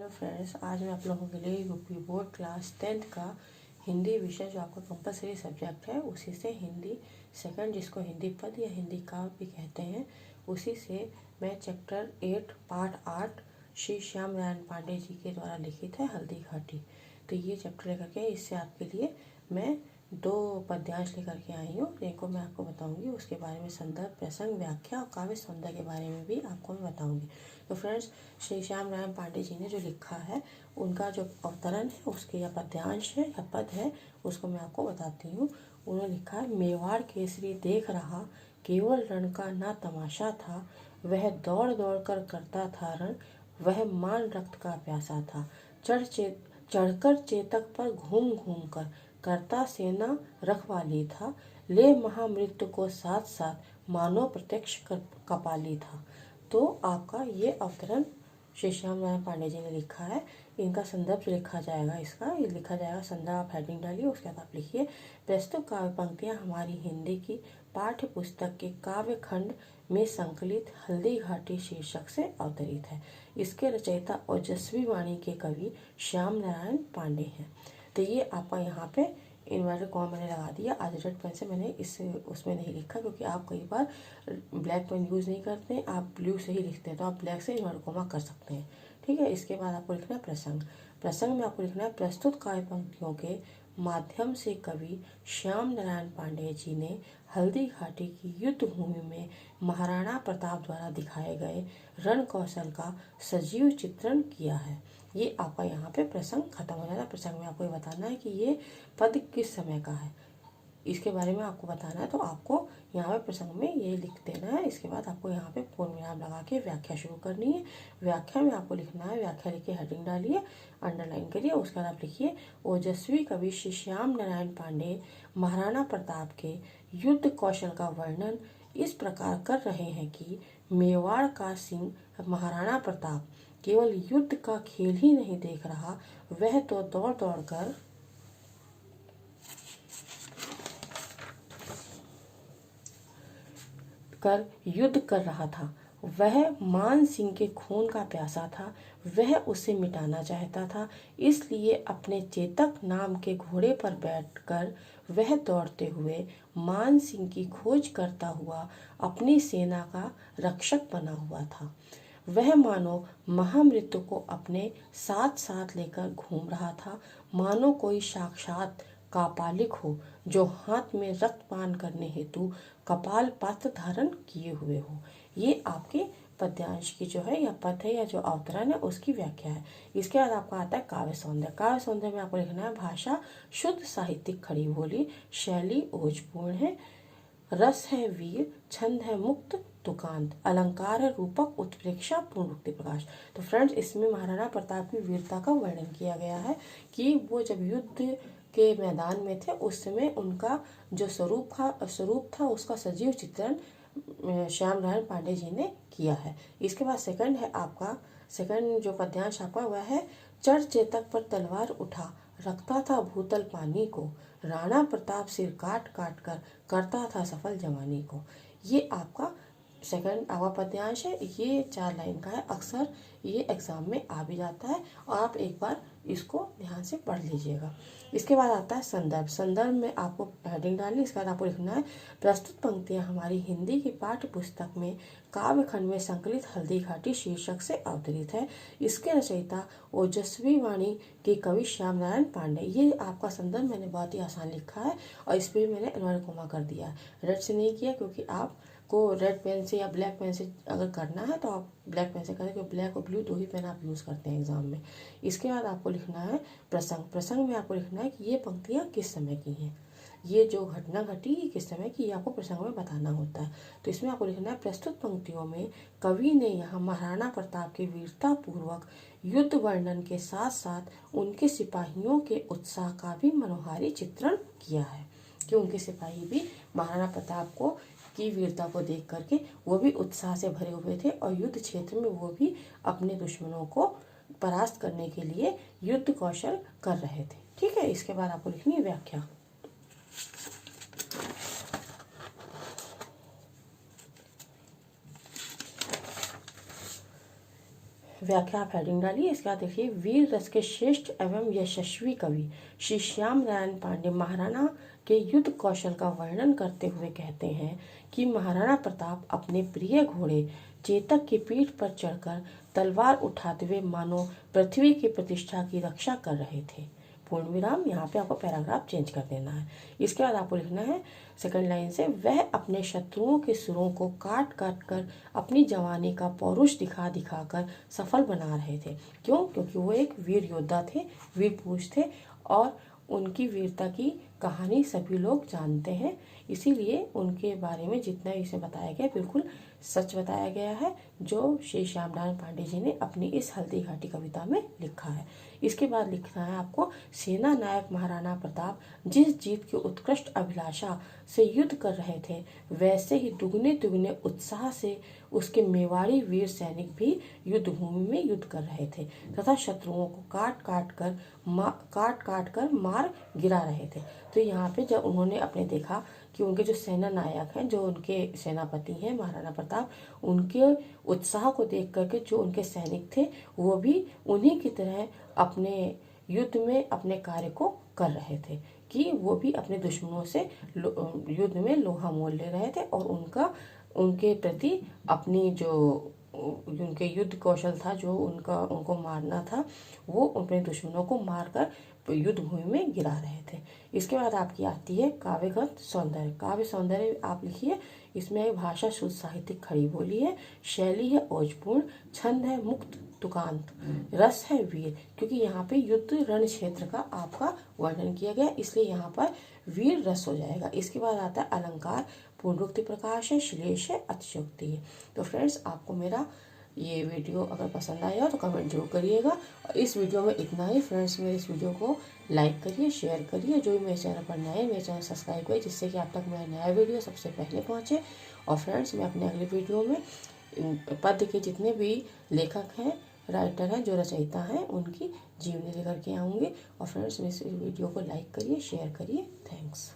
Hello friends, आज मैं आप लोगों के लिए यूपी बोर्ड क्लास 10th का हिंदी विषय जो आपका कंपलसरी सब्जेक्ट है उसी से हिंदी सेकंड, जिसको हिंदी पद या हिंदी काव्य भी कहते हैं, उसी से मैं चैप्टर 8 पार्ट 8 श्री श्याम नारायण पांडे जी के द्वारा लिखित है हल्दी घाटी। तो ये चैप्टर लेकर के इससे आपके लिए मैं 2 पद्यांश लेकर के आई हूँ, जिनको मैं आपको बताऊंगी। उसके बारे में संदर्भ, प्रसंग, व्याख्या और काव्य सौंदर्य के बारे में भी आपको मैं बताऊंगी। तो फ्रेंड्स, श्री श्याम नारायण पांडे जी ने जो लिखा है उनका जो अवतरण है, उसके या पद्यांश है या पद है, उसको मैं आपको बताती हूँ। उन्होंने लिखा है, मेवाड़ केसरी देख रहा, केवल रण का ना तमाशा था, वह दौड़ दौड़ कर करता था रण, वह मान रक्त का प्यासा था। चढ़कर चेतक पर घूम घूम कर करता सेना रखवाली था, ले महामृत्यु को साथ साथ मानो प्रत्यक्ष कपाली था। तो आपका ये अवतरण श्री श्याम नारायण पांडे जी ने लिखा है। इनका संदर्भ लिखा जाएगा, इसका ये लिखा जाएगा संदर्भ। आप हेडिंग डालिए, उसके बाद आप लिखिए, प्रस्तुत काव्य पंक्तियां हमारी हिंदी की पाठ्य पुस्तक के काव्य खंड में संकलित हल्दी घाटी शीर्षक से अवतरित है। इसके रचयिता ओजस्वी वाणी के कवि श्याम नारायण पांडे हैं। तो ये आपका यहाँ पे इन्वर्टेड कॉमा मैंने लगा दिया। आज रेड पेन से मैंने इस उसमें नहीं लिखा, क्योंकि आप कई बार ब्लैक पेन यूज़ नहीं करते हैं, आप ब्लू से ही लिखते हैं, तो आप ब्लैक से इन्वर्टेड कॉमा कर सकते हैं। ठीक है। इसके बाद आपको लिखना है प्रसंग। प्रसंग में आपको लिखना है, प्रस्तुत काव्य पंक्तियों के माध्यम से कवि श्याम नारायण पांडे जी ने हल्दी घाटी की युद्ध भूमि में महाराणा प्रताप द्वारा दिखाए गए रण कौशल का सजीव चित्रण किया है। ये आपका यहाँ पे प्रसंग खत्म हो जाता है। प्रसंग में आपको ये बताना है कि ये पद किस समय का है, इसके बारे में आपको बताना है। तो आपको यहाँ पे प्रसंग में ये लिख देना है। इसके बाद आपको यहाँ पे पूर्ण विराम लगा के व्याख्या शुरू करनी है। व्याख्या में आपको लिखना है, व्याख्या लिख के हेडिंग डालिए, अंडरलाइन करिए। उसके बाद आप लिखिए, ओजस्वी कवि श्री श्याम नारायण पांडे महाराणा प्रताप के युद्ध कौशल का वर्णन इस प्रकार कर रहे हैं कि मेवाड़ का सिंह महाराणा प्रताप केवल युद्ध का खेल ही नहीं देख रहा, वह तो दौड़ दौड़ कर युद्ध कर रहा था। वह मान सिंह के खून का प्यासा था, वह उसे मिटाना चाहता था। इसलिए अपने चेतक नाम के घोड़े पर बैठकर वह दौड़ते हुए मान सिंह की खोज करता हुआ अपनी सेना का रक्षक बना हुआ था। वह मानो महामृत्यु को अपने साथ साथ लेकर घूम रहा था, मानो कोई साक्षात कापालिक हो जो हाथ में रक्तपान करने हेतु कपाल पात्र धारण किए हुए हो। ये आपके पद्यांश की जो है या पद है या जो अवतरण है उसकी व्याख्या है। इसके बाद आपका आता है काव्य सौंदर्य। काव्य सौंदर्य में आपको लिखना है, भाषा शुद्ध, साहित्यिक खड़ी बोली, शैली ओजपूर्ण है, रस है वीर, छंद है मुक्त तुकांत, अलंकार है रूपक, उत्प्रेक्षा, पूर्णोक्ति प्रकाश। तो फ्रेंड्स, इसमें महाराणा प्रताप की वीरता का वर्णन किया गया है कि वो जब युद्ध के मैदान में थे उस समय उनका जो स्वरूप था उसका सजीव चित्रण श्याम नारायण पांडे जी ने किया है। इसके बाद सेकंड है आपका, सेकंड जो पद्यांश आपका वह है, चढ़ चेतक पर तलवार उठा, रखता था भूतल पानी को, राणा प्रताप सिर काट काट कर करता था सफल जवानी को। ये आपका सेकंड आपका पद्यांश है। ये 4 लाइन का है, अक्सर ये एग्जाम में आ भी जाता है और आप एक बार इसको ध्यान से पढ़ लीजिएगा। इसके बाद आता है संदर्भ। संदर्भ में आपको हेडिंग डालनी। इसके बाद आपको लिखना है, प्रस्तुत पंक्तियां हमारी हिंदी की पाठ्य पुस्तक में काव्य खंड में संकलित हल्दी घाटी शीर्षक से अवतरित है। इसके रचयिता ओजस्वी वाणी के कवि श्याम नारायण पांडे। ये आपका संदर्भ मैंने बहुत ही आसान लिखा है और इस पर मैंने इन्वर्टेड कॉमा कर दिया है, रेड से नहीं किया, क्योंकि आप को रेड पेन से या ब्लैक पेन से अगर करना है तो आप ब्लैक पेन से करें, क्योंकि ब्लैक और ब्लू 2 ही पेन आप यूज़ करते हैं एग्जाम में। इसके बाद आपको लिखना है प्रसंग। प्रसंग में आपको लिखना है कि ये पंक्तियाँ किस समय की हैं, ये जो घटना घटी किस समय की, ये आपको प्रसंग में बताना होता है। तो इसमें आपको लिखना है, प्रस्तुत पंक्तियों में कवि ने यहाँ महाराणा प्रताप के वीरता पूर्वक युद्ध वर्णन के साथ साथ उनके सिपाहियों के उत्साह का भी मनोहारी चित्रण किया है, कि उनके सिपाही भी महाराणा प्रताप को की वीरता को देख करके वो भी उत्साह से भरे हुए थे और युद्ध क्षेत्र में वो भी अपने दुश्मनों को परास्त करने के लिए युद्ध कौशल कर रहे थे। ठीक है। इसके बाद आपको लिखनी है व्याख्या। व्याख्या आप हेडिंग डालिए। इसके बाद देखिए, वीर रस के श्रेष्ठ एवं यशस्वी कवि श्री श्याम नारायण पांडे महाराणा के युद्ध कौशल का वर्णन करते हुए कहते हैं कि महाराणा प्रताप अपने प्रिय घोड़े चेतक की पीठ पर चढ़कर तलवार उठाते हुए मानो पृथ्वी की प्रतिष्ठा की रक्षा कर रहे थे। पूर्ण विराम। यहाँ पे आपको पैराग्राफ चेंज कर देना है। इसके बाद आपको लिखना है सेकंड लाइन से, वह अपने शत्रुओं के सिरों को काट काट कर अपनी जवानी का पौरुष दिखा दिखा कर सफल बना रहे थे। क्यों? क्योंकि वो एक वीर योद्धा थे, वीर पुरुष थे और उनकी वीरता की कहानी सभी लोग जानते हैं, इसीलिए उनके बारे में जितना इसे बताया गया बिल्कुल सच बताया गया है, जो श्री श्याम नारायण पांडे जी ने अपनी इस हल्दी घाटी कविता में लिखा है। इसके बाद लिखना है आपको, सेना नायक महाराणा प्रताप जिस जीत की उत्कृष्ट अभिलाषा से युद्ध कर रहे थे, वैसे ही दुगने दुगने उत्साह से उसके मेवाड़ी वीर सैनिक भी युद्ध भूमि में युद्ध कर रहे थे तथा शत्रुओं को काट काट कर मार गिरा रहे थे। तो यहाँ पे जब उन्होंने अपने देखा कि उनके जो सेना नायक हैं, जो उनके सेनापति हैं महाराणा प्रताप, उनके उत्साह को देख करके जो उनके सैनिक थे वो भी उन्हीं की तरह अपने युद्ध में अपने कार्य को कर रहे थे, कि वो भी अपने दुश्मनों से युद्ध में लोहा मोल ले रहे थे और उनके प्रति अपनी जो उनके युद्ध कौशल था, जो उनको मारना था, वो अपने दुश्मनों को मारकर युद्ध भूमि में गिरा रहे थे। इसके बाद आपकी आती है काव्यगत सौंदर्य। काव्य सौंदर्य आप लिखिए, इसमें भाषा शुद्ध साहित्यिक खड़ी बोली है, शैली है ओजपूर्ण, छंद है मुक्त तुकांत, रस है वीर, क्योंकि यहाँ पे युद्ध रण क्षेत्र का आपका वर्णन किया गया, इसलिए यहाँ पर वीर रस हो जाएगा। इसके बाद आता है अलंकार, पूर्णोक्ति प्रकाश है, श्लेष है, अतिशयोक्ति है। तो फ्रेंड्स, आपको मेरा ये वीडियो अगर पसंद आया तो कमेंट जरूर करिएगा। और इस वीडियो में इतना ही फ्रेंड्स। मेरे इस वीडियो को लाइक करिए, शेयर करिए। जो भी मेरे चैनल पर नए हैं, मेरे चैनल सब्सक्राइब करिए, जिससे कि आप तक मेरा नया वीडियो सबसे पहले पहुँचे। और फ्रेंड्स, मैं अपने अगले वीडियो में पद्य के जितने भी लेखक हैं, राइटर हैं, जो रचयिता हैं, उनकी जीवनी लेकर के आऊँगी। और फ्रेंड्स, मेरे इस वीडियो को लाइक करिए, शेयर करिए। थैंक्स।